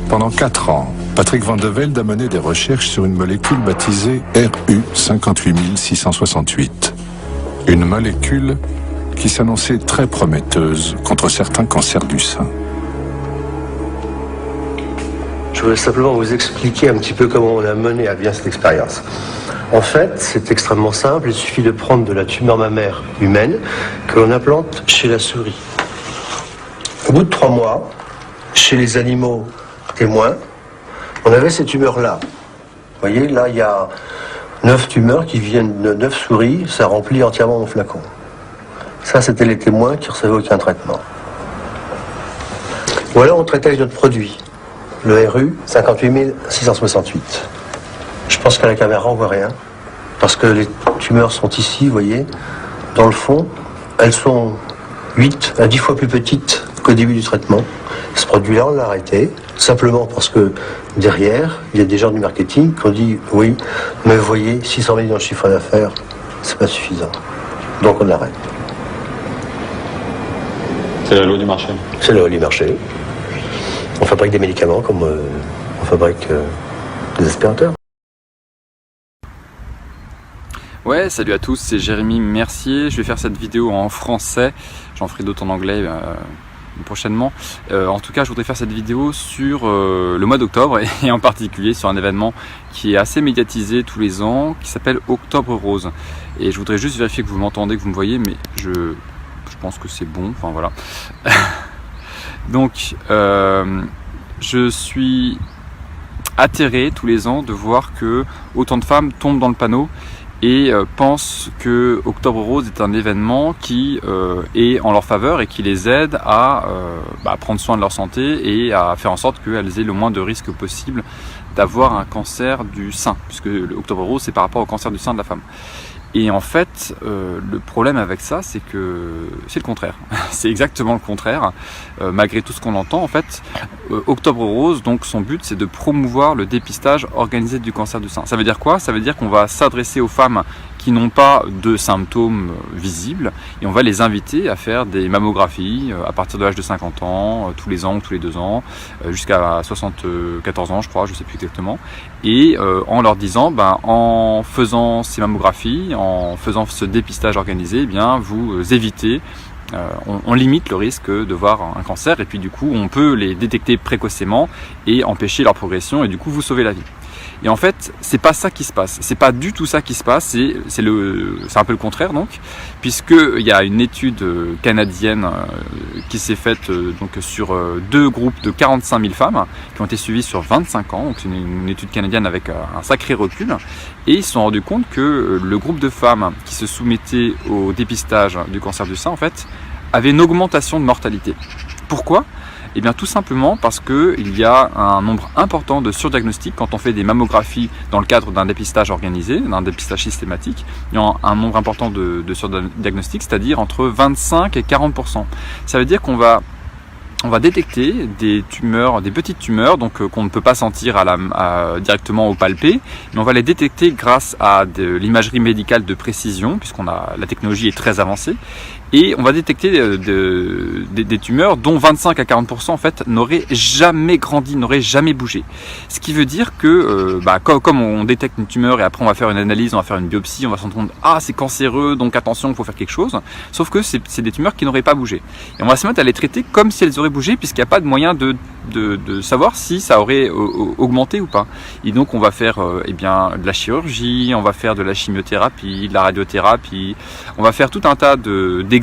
Pendant 4 ans, Patrick Van de Velde a mené des recherches sur une molécule baptisée RU 58668. Une molécule qui s'annonçait très prometteuse contre certains cancers du sein. Je voudrais simplement vous expliquer un petit peu comment on a mené à bien cette expérience. En fait, c'est extrêmement simple, il suffit de prendre de la tumeur mammaire humaine que l'on implante chez la souris. Au bout de 3 mois, chez les animaux témoins, on avait ces tumeurs-là. Vous voyez, là, il y a 9 tumeurs qui viennent de 9 souris, ça remplit entièrement mon flacon. Ça, c'était les témoins qui ne recevaient aucun traitement. Ou alors, on traitait avec notre produit, le RU 58668. Je pense qu'à la caméra, on voit rien, parce que les tumeurs sont ici, vous voyez, dans le fond. Elles sont 8 à 10 fois plus petites qu'au début du traitement. Ce produit-là, on l'a arrêté, simplement parce que derrière, il y a des gens du marketing qui ont dit « Oui, mais vous voyez, 600 millions de chiffre d'affaires, c'est pas suffisant. » Donc on l'arrête. C'est la loi du marché. C'est la loi du marché. On fabrique des médicaments comme on fabrique des aspirateurs. Ouais, salut à tous, c'est Jérémy Mercier. Je vais faire cette vidéo en français. J'en ferai d'autres en anglais prochainement. En tout cas, je voudrais faire cette vidéo sur le mois d'octobre et en particulier sur un événement qui est assez médiatisé tous les ans, qui s'appelle Octobre Rose. Et je voudrais juste vérifier que vous m'entendez, que vous me voyez, mais je pense que c'est bon. Enfin voilà. Donc, je suis atterré tous les ans de voir que autant de femmes tombent dans le panneau et pensent que Octobre Rose est un événement qui est en leur faveur et qui les aide à prendre soin de leur santé et à faire en sorte qu'elles aient le moins de risques possible d'avoir un cancer du sein, puisque Octobre Rose c'est par rapport au cancer du sein de la femme. Et en fait, le problème avec ça, c'est que c'est le contraire. C'est exactement le contraire. Malgré tout ce qu'on entend, en fait, Octobre Rose, donc son but, c'est de promouvoir le dépistage organisé du cancer du sein. Ça veut dire quoi? Ça veut dire qu'on va s'adresser aux femmes qui n'ont pas de symptômes visibles et on va les inviter à faire des mammographies à partir de l'âge de 50 ans, tous les ans ou tous les 2 ans, jusqu'à 74 ans, je crois, je ne sais plus exactement. Et en leur disant, en faisant ces mammographies, en faisant ce dépistage organisé, eh bien, vous évitez, on limite le risque de voir un cancer et puis du coup on peut les détecter précocement et empêcher leur progression et du coup vous sauver la vie. Et en fait, c'est pas ça qui se passe. C'est pas du tout ça qui se passe. C'est un peu le contraire donc, puisque il y a une étude canadienne qui s'est faite donc sur 2 groupes de 45 000 femmes qui ont été suivies sur 25 ans. Donc c'est une étude canadienne avec un sacré recul. Et ils se sont rendus compte que le groupe de femmes qui se soumettaient au dépistage du cancer du sein en fait avait une augmentation de mortalité. Pourquoi ? Eh bien tout simplement parce qu'il y a un nombre important de surdiagnostics quand on fait des mammographies dans le cadre d'un dépistage organisé, d'un dépistage systématique. Il y a un nombre important de surdiagnostics, c'est-à-dire entre 25 et 40%. Ça veut dire qu'on va détecter des tumeurs, des petites tumeurs, donc qu'on ne peut pas sentir directement au palpé, mais on va les détecter grâce à de l'imagerie médicale de précision, la technologie est très avancée, et on va détecter des tumeurs dont 25 à 40% en fait n'auraient jamais grandi, n'auraient jamais bougé. Ce qui veut dire que comme on détecte une tumeur et après on va faire une analyse, on va faire une biopsie, on va se rendre compte c'est cancéreux, donc attention, il faut faire quelque chose. Sauf que c'est des tumeurs qui n'auraient pas bougé. Et on va se mettre à les traiter comme si elles auraient bougé, puisqu'il n'y a pas de moyen de savoir si ça aurait augmenté ou pas. Et donc on va faire de la chirurgie, on va faire de la chimiothérapie, de la radiothérapie, on va faire tout un tas d'examens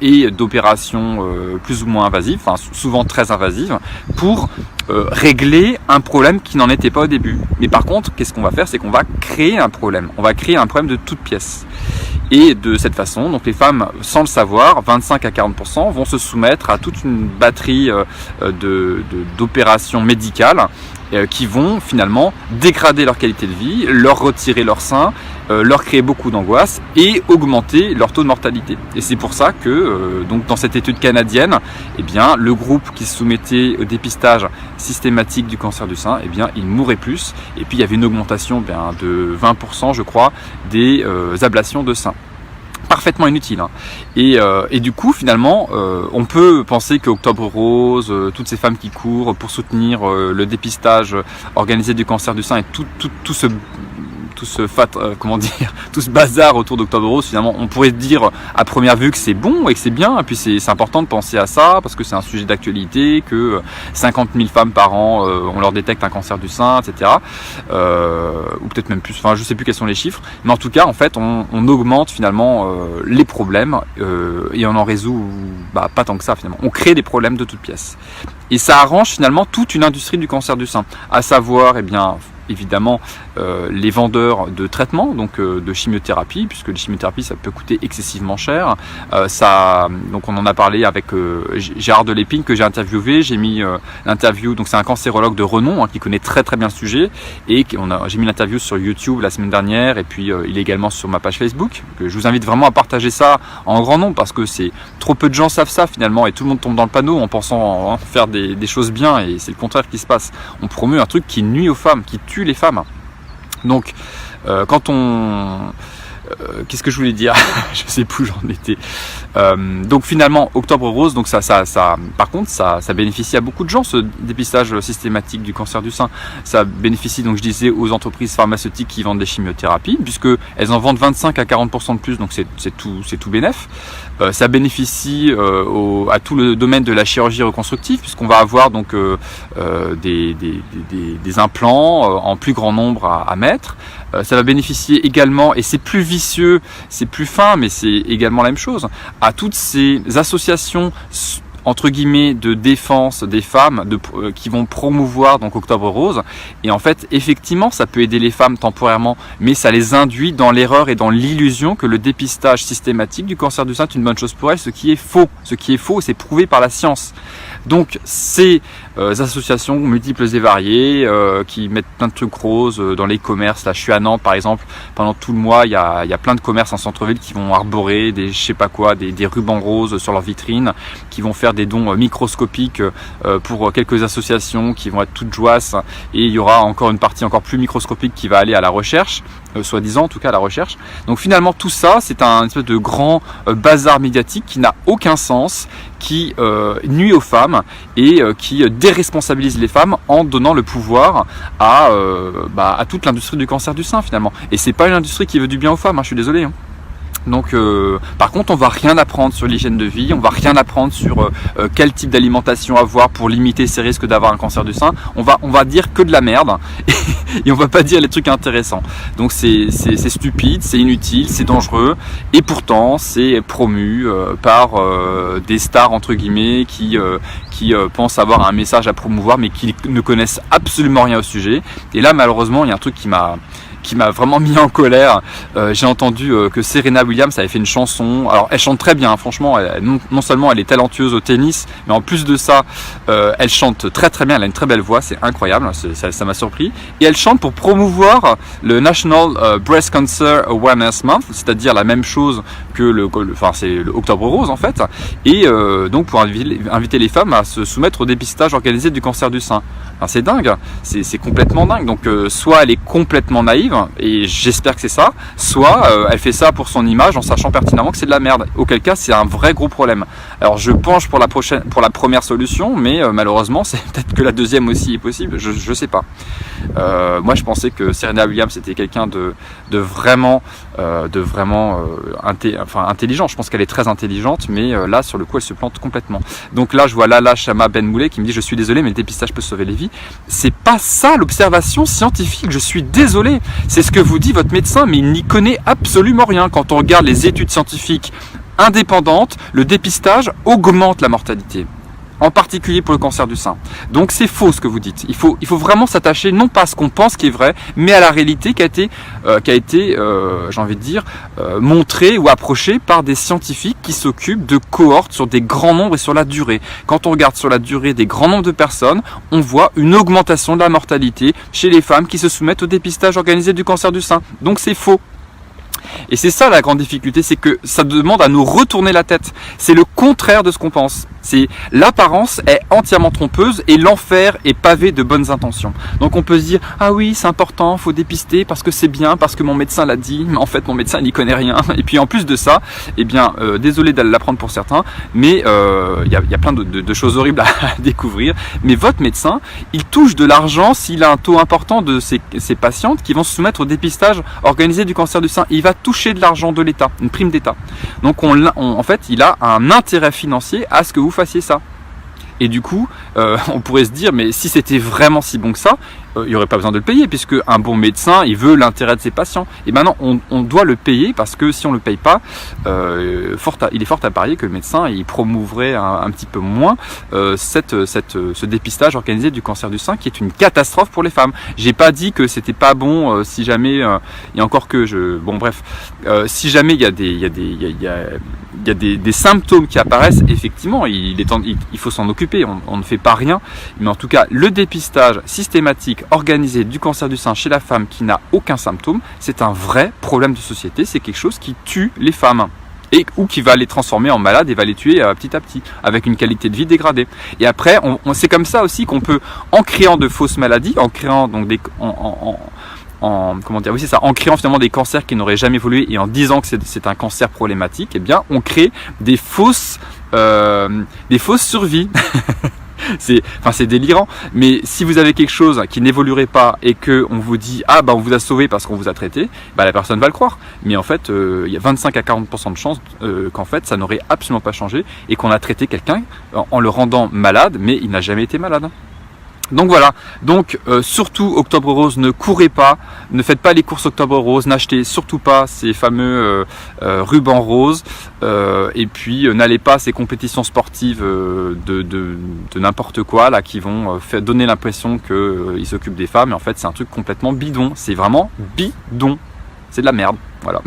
et d'opérations plus ou moins invasives, enfin souvent très invasives, pour régler un problème qui n'en était pas au début. Mais par contre, qu'est-ce qu'on va faire? C'est qu'on va créer un problème. On va créer un problème de toute pièce. Et de cette façon, donc les femmes, sans le savoir, 25 à 40% vont se soumettre à toute une batterie d'opérations médicales qui vont finalement dégrader leur qualité de vie, leur retirer leur sein, leur créer beaucoup d'angoisse et augmenter leur taux de mortalité. Et c'est pour ça que donc dans cette étude canadienne, le groupe qui se soumettait au dépistage systématique du cancer du sein, il mourait plus. Et puis il y avait une augmentation de 20%, je crois, des ablations de sein. parfaitement inutile. Hein. Et du coup, finalement, on peut penser que Octobre Rose, toutes ces femmes qui courent pour soutenir le dépistage organisé du cancer du sein et tout ce bazar autour d'Octobre Rose, finalement, on pourrait dire à première vue que c'est bon et que c'est bien, et puis c'est important de penser à ça parce que c'est un sujet d'actualité, que 50 000 femmes par an, on leur détecte un cancer du sein, etc. Ou peut-être même plus, enfin je sais plus quels sont les chiffres, mais en tout cas, en fait, on augmente finalement les problèmes et on en résout pas tant que ça finalement. On crée des problèmes de toutes pièces. Et ça arrange finalement toute une industrie du cancer du sein, à savoir, évidemment, les vendeurs de traitements, donc de chimiothérapie, puisque les chimiothérapies ça peut coûter excessivement cher. Donc on en a parlé avec Gérard Delépine que j'ai interviewé. J'ai mis l'interview, donc c'est un cancérologue de renom qui connaît très très bien le sujet, et j'ai mis l'interview sur YouTube la semaine dernière, et puis il est également sur ma page Facebook. Je vous invite vraiment à partager ça en grand nombre parce que c'est trop peu de gens savent ça finalement, et tout le monde tombe dans le panneau en pensant faire des choses bien, et c'est le contraire qui se passe. On promeut un truc qui nuit aux femmes, qui tue les femmes. Donc, qu'est-ce que je voulais dire? Je sais plus où j'en étais. Donc finalement, Octobre Rose, donc par contre, ça bénéficie à beaucoup de gens, ce dépistage systématique du cancer du sein. Ça bénéficie, donc je disais, aux entreprises pharmaceutiques qui vendent des chimiothérapies, puisque elles en vendent 25 à 40% de plus, donc c'est tout bénef. Ça bénéficie à tout le domaine de la chirurgie reconstructive, puisqu'on va avoir donc des implants en plus grand nombre à mettre. Ça va bénéficier également, et c'est plus vicieux, c'est plus fin, mais c'est également la même chose, à toutes ces associations entre guillemets de défense des femmes qui vont promouvoir donc Octobre Rose. Et en fait, effectivement, ça peut aider les femmes temporairement, mais ça les induit dans l'erreur et dans l'illusion que le dépistage systématique du cancer du sein est une bonne chose pour elles, ce qui est faux. Ce qui est faux, c'est prouvé par la science. Donc ces associations multiples et variées qui mettent plein de trucs roses dans les commerces. Là, je suis à Nantes par exemple, pendant tout le mois, il y a plein de commerces en centre-ville qui vont arborer des rubans roses sur leurs vitrines, qui vont faire des dons microscopiques pour quelques associations qui vont être toutes joyeuses, et il y aura encore une partie encore plus microscopique qui va aller à la recherche, soi-disant en tout cas à la recherche. Donc finalement tout ça, c'est un espèce de grand bazar médiatique qui n'a aucun sens, qui nuit aux femmes et qui déresponsabilise les femmes en donnant le pouvoir à toute l'industrie du cancer du sein finalement. Et c'est pas une industrie qui veut du bien aux femmes, je suis désolé. Donc par contre on va rien apprendre sur l'hygiène de vie, on va rien apprendre sur quel type d'alimentation avoir pour limiter ces risques d'avoir un cancer du sein. On va dire que de la merde et on va pas dire les trucs intéressants. Donc c'est stupide, c'est inutile, c'est dangereux, et pourtant c'est promu par des stars entre guillemets qui pensent avoir un message à promouvoir mais qui ne connaissent absolument rien au sujet. Et là malheureusement il y a un truc qui m'a vraiment mis en colère. J'ai entendu que Serena Williams avait fait une chanson. Alors elle chante très bien, franchement. Non seulement elle est talentueuse au tennis, mais en plus de ça, elle chante très très bien. Elle a une très belle voix, c'est incroyable. Ça m'a surpris. Et elle chante pour promouvoir le National Breast Cancer Awareness Month, c'est-à-dire la même chose que c'est le Octobre Rose en fait. Et donc pour inviter les femmes à se soumettre au dépistage organisé du cancer du sein. Enfin, c'est dingue, c'est complètement dingue. Donc soit elle est complètement naïve, et j'espère que c'est ça, soit elle fait ça pour son image en sachant pertinemment que c'est de la merde, auquel cas c'est un vrai gros problème. Alors je penche pour la première solution, mais malheureusement c'est peut-être que la deuxième aussi est possible, je sais pas. Moi je pensais que Serena Williams c'était quelqu'un de vraiment intelligent. Je pense qu'elle est très intelligente, mais là sur le coup elle se plante complètement. Donc là je vois Lala Chama Benmoulé qui me dit: je suis désolé mais le dépistage peut sauver les vies. C'est pas ça l'observation scientifique, je suis désolé. C'est ce que vous dit votre médecin, mais il n'y connaît absolument rien. Quand on regarde les études scientifiques indépendantes, le dépistage augmente la mortalité, en particulier pour le cancer du sein. Donc c'est faux ce que vous dites. Il faut vraiment s'attacher non pas à ce qu'on pense qui est vrai, mais à la réalité qui a été j'ai envie de dire, montrée ou approchée par des scientifiques qui s'occupent de cohortes sur des grands nombres et sur la durée. Quand on regarde sur la durée des grands nombres de personnes, on voit une augmentation de la mortalité chez les femmes qui se soumettent au dépistage organisé du cancer du sein. Donc c'est faux. Et c'est ça la grande difficulté, c'est que ça demande à nous retourner la tête. C'est le contraire de ce qu'on pense. C'est l'apparence est entièrement trompeuse et l'enfer est pavé de bonnes intentions. Donc on peut se dire ah oui c'est important, faut dépister parce que c'est bien, parce que mon médecin l'a dit, mais en fait mon médecin n'y connaît rien. Et puis en plus de ça, eh bien désolé d'aller l'apprendre pour certains, mais y a plein de choses horribles à découvrir. Mais votre médecin, il touche de l'argent s'il a un taux important de ces patientes qui vont se soumettre au dépistage organisé du cancer du sein. Il va toucher de l'argent de l'État, une prime d'État. Donc en fait, il a un intérêt financier à ce que vous fassiez ça. Et du coup, on pourrait se dire, mais si c'était vraiment si bon que ça, il n'y aurait pas besoin de le payer, puisque un bon médecin, il veut l'intérêt de ses patients. Et maintenant, on doit le payer, parce que si on ne le paye pas, il est fort à parier que le médecin, il promouvrait un petit peu moins ce dépistage organisé du cancer du sein, qui est une catastrophe pour les femmes. J'ai pas dit que c'était pas bon si jamais, et encore que bon bref, si jamais il y a des symptômes qui apparaissent, effectivement, il faut s'en occuper, on ne fait pas rien, mais en tout cas, le dépistage systématique organisé du cancer du sein chez la femme qui n'a aucun symptôme, c'est un vrai problème de société, c'est quelque chose qui tue les femmes. Ou qui va les transformer en malades et va les tuer petit à petit, avec une qualité de vie dégradée. Et après, c'est comme ça aussi qu'on peut, en créant de fausses maladies, en créant donc en créant finalement des cancers qui n'auraient jamais évolué et en disant que c'est un cancer problématique, eh bien, on crée des fausses survies. C'est délirant, mais si vous avez quelque chose qui n'évoluerait pas et que on vous dit on vous a sauvé parce qu'on vous a traité, la personne va le croire. Mais en fait, il y a 25 à 40% de chances qu'en fait ça n'aurait absolument pas changé et qu'on a traité quelqu'un en le rendant malade, mais il n'a jamais été malade. Donc voilà, surtout Octobre Rose, ne courez pas, ne faites pas les courses Octobre Rose, n'achetez surtout pas ces fameux rubans roses, et puis n'allez pas à ces compétitions sportives de n'importe quoi là qui vont donner l'impression qu'ils s'occupent des femmes, et en fait c'est un truc complètement bidon, c'est vraiment bidon, c'est de la merde, voilà.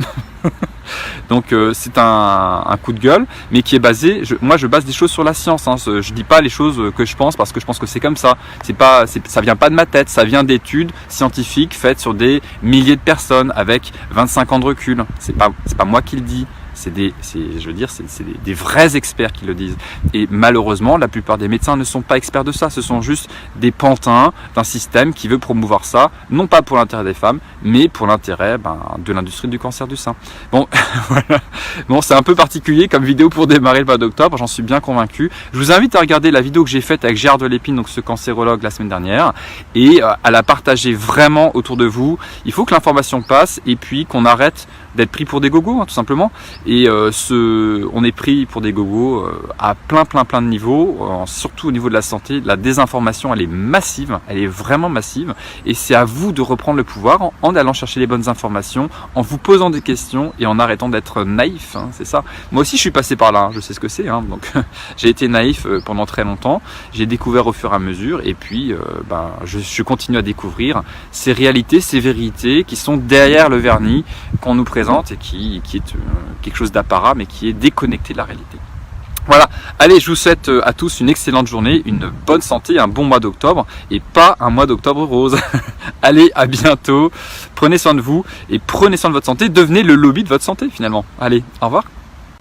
Donc c'est un coup de gueule, mais qui est basé, moi je base des choses sur la science, hein. Je dis pas les choses que je pense parce que je pense que c'est comme ça. Ça vient pas de ma tête, ça vient d'études scientifiques faites sur des milliers de personnes avec 25 ans de recul. C'est pas moi qui le dis. C'est des vrais experts qui le disent. Et malheureusement, la plupart des médecins ne sont pas experts de ça. Ce sont juste des pantins d'un système qui veut promouvoir ça, non pas pour l'intérêt des femmes, mais pour l'intérêt de l'industrie du cancer du sein. Bon, voilà. Bon, c'est un peu particulier comme vidéo pour démarrer le mois d'octobre, j'en suis bien convaincu. Je vous invite à regarder la vidéo que j'ai faite avec Gérard Delépine, donc ce cancérologue, la semaine dernière, et à la partager vraiment autour de vous. Il faut que l'information passe et puis qu'on arrête d'être pris pour des gogos, hein, tout simplement. Et on est pris pour des gogos à plein de niveaux, surtout au niveau de la santé. La désinformation, elle est massive, elle est vraiment massive, et c'est à vous de reprendre le pouvoir en allant chercher les bonnes informations, en vous posant des questions et en arrêtant d'être naïf, hein, c'est ça. Moi aussi je suis passé par là, hein, je sais ce que c'est, hein, donc j'ai été naïf pendant très longtemps, j'ai découvert au fur et à mesure, et puis je continue à découvrir ces réalités, ces vérités qui sont derrière le vernis qu'on nous présente et qui est quelque chose d'apparat mais qui est déconnecté de la réalité. Voilà, allez, je vous souhaite à tous une excellente journée, une bonne santé, un bon mois d'octobre et pas un mois d'octobre rose. Allez, à bientôt, prenez soin de vous et prenez soin de votre santé, devenez le lobby de votre santé finalement. Allez, au revoir.